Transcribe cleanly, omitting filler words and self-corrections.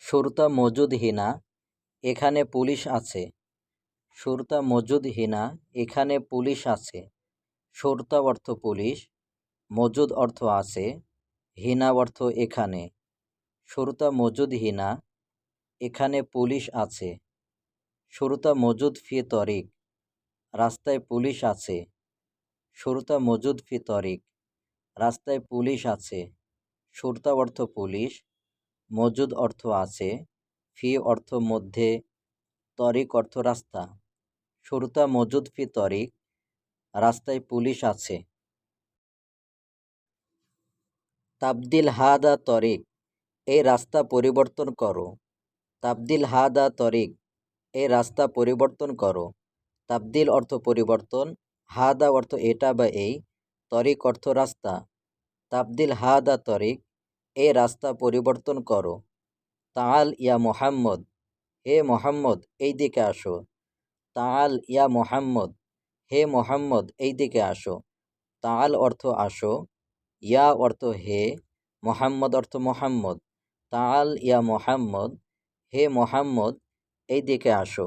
শুরতা মজুদ হিনা, এখানে পুলিশ আছে। শুরতা মজুদ হিনা, এখানে পুলিশ আছে। শুরতা অর্থ পুলিশ, মজুদ অর্থ আছে, হিনা অর্থ এখানে। শুরতা মজুদ হিনা, এখানে পুলিশ আছে। শুরতা মজুদ ফি তরিক, রাস্তায় পুলিশ আছে। শুরতা মজুদ ফি তরিক, রাস্তায় পুলিশ আছে। শুরতা অর্থ পুলিশ, মজুদ অর্থ আছে, ফি অর্থ মধ্যে, তরিক অর্থ রাস্তা। শুরতা মজুদ ফি তরিক, রাস্তায় পুলিশ আছে। তাবদিল হাদা তরিক, এই রাস্তা পরিবর্তন করো। তাবদিল হাদা তরিক, এই রাস্তা পরিবর্তন করো। তাবদিল অর্থ পরিবর্তন, হাদা অর্থ এটা বা এই, তরিক অর্থ রাস্তা। তাবদিল হাদা তরিক, এই রাস্তা পরিবর্তন করো। তাআল ইয়া মুহাম্মদ, হে মুহাম্মদ এই দিকে আসো। তাআল ইয়া মুহাম্মদ, হে মুহাম্মদ এই দিকে আসো। তাআল অর্থ আসো, ইয়া অর্থ হে, মুহাম্মদ অর্থ মুহাম্মদ। তাআল ইয়া মুহাম্মদ, হে মুহাম্মদ এই দিকে আসো।